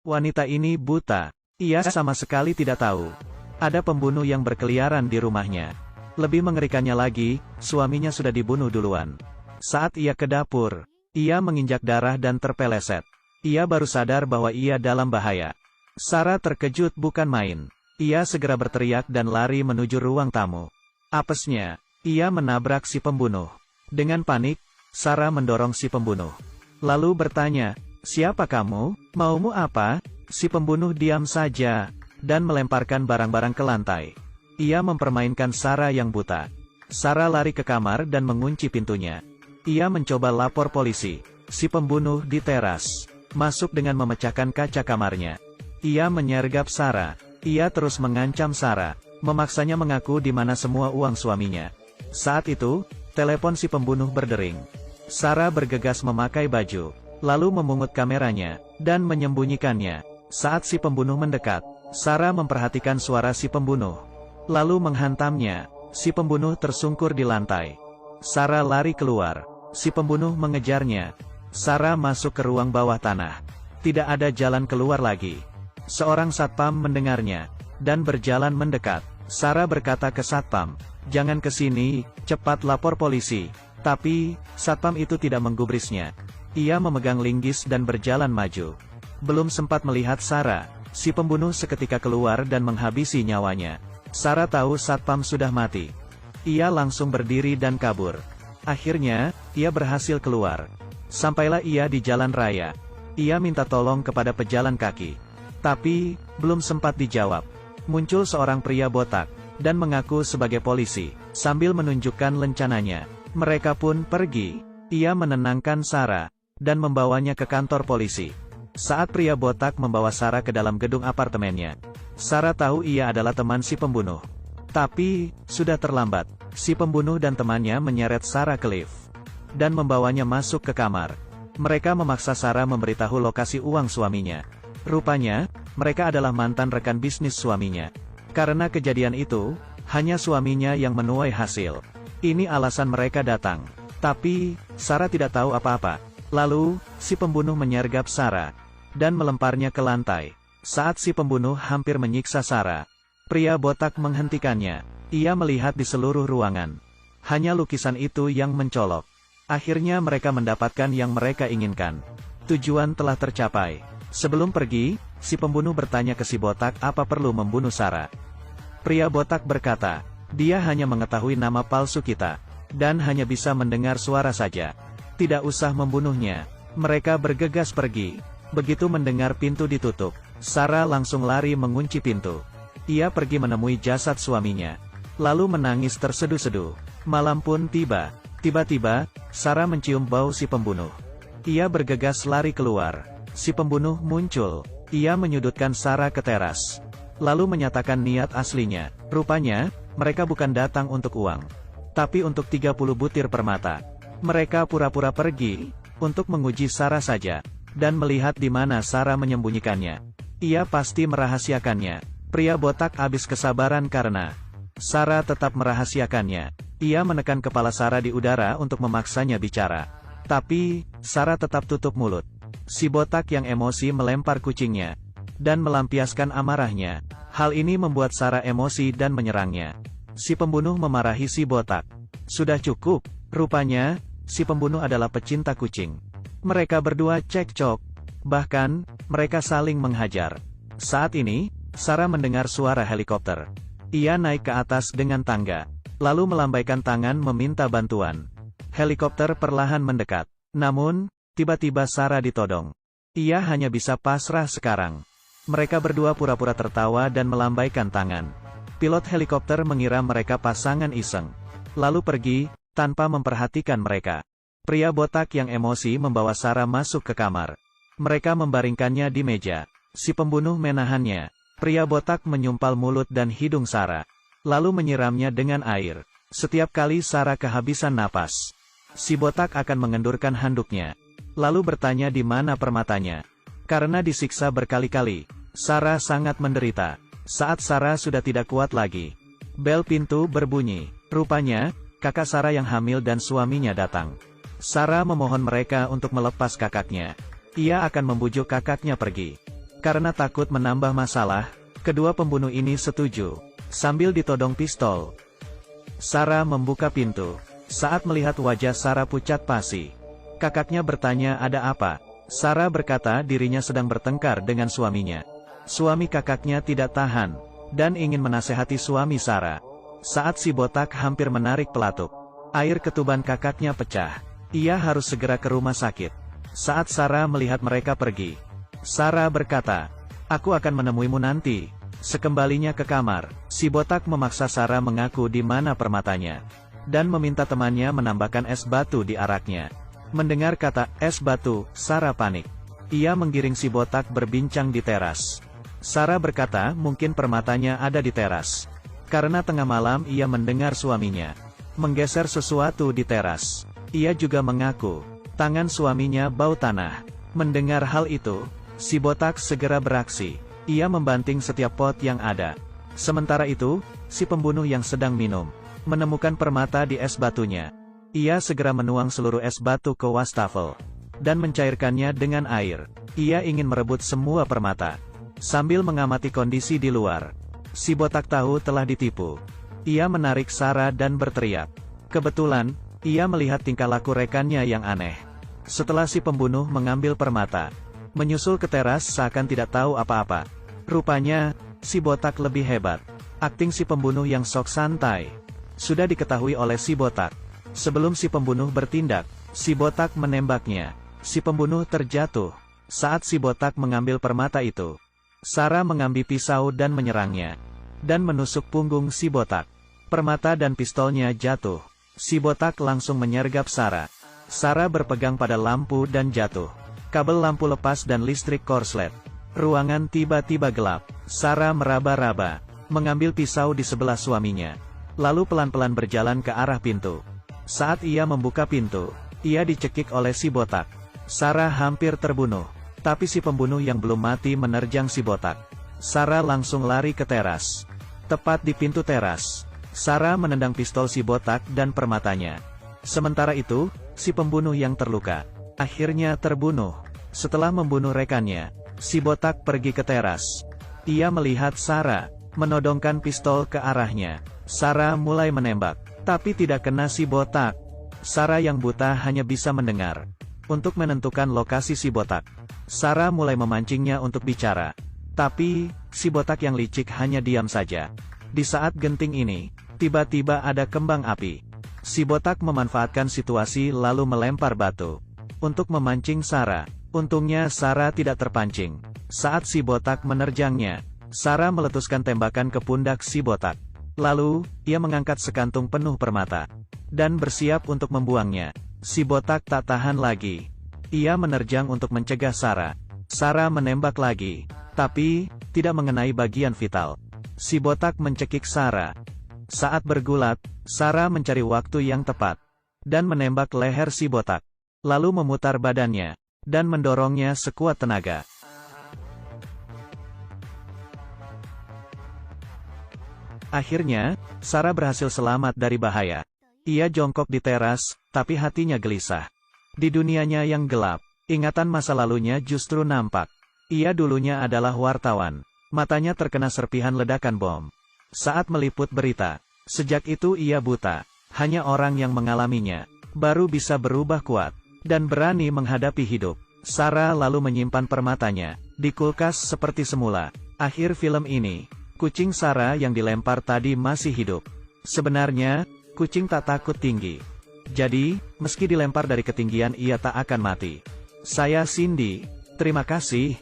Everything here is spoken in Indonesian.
Wanita ini buta. Ia sama sekali tidak tahu ada pembunuh yang berkeliaran di rumahnya. Lebih mengerikannya lagi, suaminya sudah dibunuh duluan. Saat ia ke dapur, ia menginjak darah dan terpeleset. Ia baru sadar bahwa ia dalam bahaya. Sarah terkejut bukan main. Ia segera berteriak dan lari menuju ruang tamu. Apesnya, ia menabrak si pembunuh. Dengan panik, Sarah mendorong si pembunuh. Lalu bertanya, "Siapa kamu? Maumu apa?" Si pembunuh diam saja, dan melemparkan barang-barang ke lantai. Ia mempermainkan Sarah yang buta. Sarah lari ke kamar dan mengunci pintunya. Ia mencoba lapor polisi. Si pembunuh di teras masuk dengan memecahkan kaca kamarnya. Ia menyergap Sarah. Ia terus mengancam Sarah, memaksanya mengaku di mana semua uang suaminya. Saat itu, telepon si pembunuh berdering. Sarah bergegas memakai baju, lalu memungut kameranya, dan menyembunyikannya. Saat si pembunuh mendekat, Sarah memperhatikan suara si pembunuh, lalu menghantamnya. Si pembunuh tersungkur di lantai. Sarah lari keluar. Si pembunuh mengejarnya. Sarah masuk ke ruang bawah tanah. Tidak ada jalan keluar lagi. Seorang satpam mendengarnya, dan berjalan mendekat. Sarah berkata ke satpam, "Jangan ke sini, cepat lapor polisi." Tapi, satpam itu tidak menggubrisnya. Ia memegang linggis dan berjalan maju. Belum sempat melihat Sarah, si pembunuh seketika keluar dan menghabisi nyawanya. Sarah tahu satpam sudah mati. Ia langsung berdiri dan kabur. Akhirnya, ia berhasil keluar. Sampailah ia di jalan raya. Ia minta tolong kepada pejalan kaki. Tapi, belum sempat dijawab. Muncul seorang pria botak, dan mengaku sebagai polisi, sambil menunjukkan lencananya. Mereka pun pergi. Ia menenangkan Sarah, dan membawanya ke kantor polisi. Saat pria botak membawa Sarah ke dalam gedung apartemennya, Sarah tahu ia adalah teman si pembunuh. Tapi, sudah terlambat. Si pembunuh dan temannya menyeret Sarah ke lift, dan membawanya masuk ke kamar. Mereka memaksa Sarah memberitahu lokasi uang suaminya. Rupanya, mereka adalah mantan rekan bisnis suaminya. Karena kejadian itu, hanya suaminya yang menuai hasil. Ini alasan mereka datang. Tapi, Sarah tidak tahu apa-apa. Lalu, si pembunuh menyergap Sarah, dan melemparnya ke lantai. Saat si pembunuh hampir menyiksa Sarah, pria botak menghentikannya. Ia melihat di seluruh ruangan. Hanya lukisan itu yang mencolok. Akhirnya mereka mendapatkan yang mereka inginkan. Tujuan telah tercapai. Sebelum pergi, si pembunuh bertanya ke si botak apa perlu membunuh Sarah. Pria botak berkata, "Dia hanya mengetahui nama palsu kita, dan hanya bisa mendengar suara saja. Tidak usah membunuhnya." Mereka bergegas pergi. Begitu mendengar pintu ditutup, Sarah langsung lari mengunci pintu. Ia pergi menemui jasad suaminya, lalu menangis terseduh-seduh. Malam pun tiba. Tiba-tiba, Sarah mencium bau si pembunuh. Ia bergegas lari keluar. Si pembunuh muncul. Ia menyudutkan Sarah ke teras, lalu menyatakan niat aslinya. Rupanya, mereka bukan datang untuk uang, tapi untuk 30 butir permata. Mereka pura-pura pergi, untuk menguji Sarah saja, dan melihat di mana Sarah menyembunyikannya. Ia pasti merahasiakannya. Pria botak habis kesabaran karena Sarah tetap merahasiakannya. Ia menekan kepala Sarah di udara untuk memaksanya bicara. Tapi, Sarah tetap tutup mulut. Si botak yang emosi melempar kucingnya, dan melampiaskan amarahnya. Hal ini membuat Sarah emosi dan menyerangnya. Si pembunuh memarahi si botak. Sudah cukup, rupanya, si pembunuh adalah pecinta kucing. Mereka berdua cekcok. Bahkan, mereka saling menghajar. Saat ini, Sarah mendengar suara helikopter. Ia naik ke atas dengan tangga, lalu melambaikan tangan meminta bantuan. Helikopter perlahan mendekat. Namun, tiba-tiba Sarah ditodong. Ia hanya bisa pasrah sekarang. Mereka berdua pura-pura tertawa dan melambaikan tangan. Pilot helikopter mengira mereka pasangan iseng, lalu pergi, tanpa memperhatikan mereka. Pria botak yang emosi membawa Sarah masuk ke kamar. Mereka membaringkannya di meja. Si pembunuh menahannya. Pria botak menyumpal mulut dan hidung Sarah, lalu menyiramnya dengan air. Setiap kali Sarah kehabisan napas, si botak akan mengendurkan handuknya, lalu bertanya di mana permatanya. Karena disiksa berkali-kali, Sarah sangat menderita. Saat Sarah sudah tidak kuat lagi, bel pintu berbunyi. Rupanya, kakak Sarah yang hamil dan suaminya datang. Sarah memohon mereka untuk melepas kakaknya. Ia akan membujuk kakaknya pergi. Karena takut menambah masalah, kedua pembunuh ini setuju. Sambil ditodong pistol, Sarah membuka pintu. Saat melihat wajah Sarah pucat pasi, kakaknya bertanya ada apa. Sarah berkata dirinya sedang bertengkar dengan suaminya. Suami kakaknya tidak tahan, dan ingin menasehati suami Sarah. Saat si botak hampir menarik pelatuk, air ketuban kakaknya pecah. Ia harus segera ke rumah sakit. Saat Sarah melihat mereka pergi, Sarah berkata, "Aku akan menemuimu nanti." Sekembalinya ke kamar, si botak memaksa Sarah mengaku di mana permatanya, dan meminta temannya menambahkan es batu di araknya. Mendengar kata es batu, Sarah panik. Ia menggiring si botak berbincang di teras. Sarah berkata mungkin permatanya ada di teras. Karena tengah malam ia mendengar suaminya menggeser sesuatu di teras. Ia juga mengaku, tangan suaminya bau tanah. Mendengar hal itu, si botak segera beraksi. Ia membanting setiap pot yang ada. Sementara itu, si pembunuh yang sedang minum menemukan permata di es batunya. Ia segera menuang seluruh es batu ke wastafel dan mencairkannya dengan air. Ia ingin merebut semua permata. Sambil mengamati kondisi di luar, si botak tahu telah ditipu. Ia menarik Sarah dan berteriak. Kebetulan, ia melihat tingkah laku rekannya yang aneh. Setelah si pembunuh mengambil permata, menyusul ke teras seakan tidak tahu apa-apa. Rupanya, si botak lebih hebat. Akting si pembunuh yang sok santai sudah diketahui oleh si botak. Sebelum si pembunuh bertindak, si botak menembaknya. Si pembunuh terjatuh. Saat si botak mengambil permata itu, Sarah mengambil pisau dan menyerangnya, dan menusuk punggung si botak. Permata dan pistolnya jatuh. Si botak langsung menyergap Sarah. Sarah berpegang pada lampu dan jatuh. Kabel lampu lepas dan listrik korslet. Ruangan tiba-tiba gelap. Sarah meraba-raba, mengambil pisau di sebelah suaminya, lalu pelan-pelan berjalan ke arah pintu. Saat ia membuka pintu, ia dicekik oleh si botak. Sarah hampir terbunuh, tapi si pembunuh yang belum mati menerjang si botak. Sarah langsung lari ke teras. Tepat di pintu teras, Sarah menendang pistol si botak dan permatanya. Sementara itu, si pembunuh yang terluka akhirnya terbunuh. Setelah membunuh rekannya, si botak pergi ke teras. Ia melihat Sarah menodongkan pistol ke arahnya. Sarah mulai menembak, tapi tidak kena si botak. Sarah yang buta hanya bisa mendengar. Untuk menentukan lokasi si botak, Sarah mulai memancingnya untuk bicara. Tapi, si botak yang licik hanya diam saja. Di saat genting ini, tiba-tiba ada kembang api. Si botak memanfaatkan situasi lalu melempar batu untuk memancing Sarah. Untungnya Sarah tidak terpancing. Saat si botak menerjangnya, Sarah meletuskan tembakan ke pundak si botak. Lalu, ia mengangkat sekantung penuh permata dan bersiap untuk membuangnya. Si botak tak tahan lagi. Ia menerjang untuk mencegah Sarah. Sarah menembak lagi, tapi tidak mengenai bagian vital. Si botak mencekik Sarah. Saat bergulat, Sarah mencari waktu yang tepat dan menembak leher si botak, lalu memutar badannya dan mendorongnya sekuat tenaga. Akhirnya, Sarah berhasil selamat dari bahaya. Ia jongkok di teras, tapi hatinya gelisah. Di dunianya yang gelap, ingatan masa lalunya justru nampak. Ia dulunya adalah wartawan. Matanya terkena serpihan ledakan bom saat meliput berita. Sejak itu ia buta. Hanya orang yang mengalaminya baru bisa berubah kuat dan berani menghadapi hidup. Sarah lalu menyimpan permatanya di kulkas seperti semula. Akhir film ini, kucing Sarah yang dilempar tadi masih hidup. Sebenarnya, kucing tak takut tinggi. Jadi, meski dilempar dari ketinggian ia tak akan mati. Saya Cindy, terima kasih.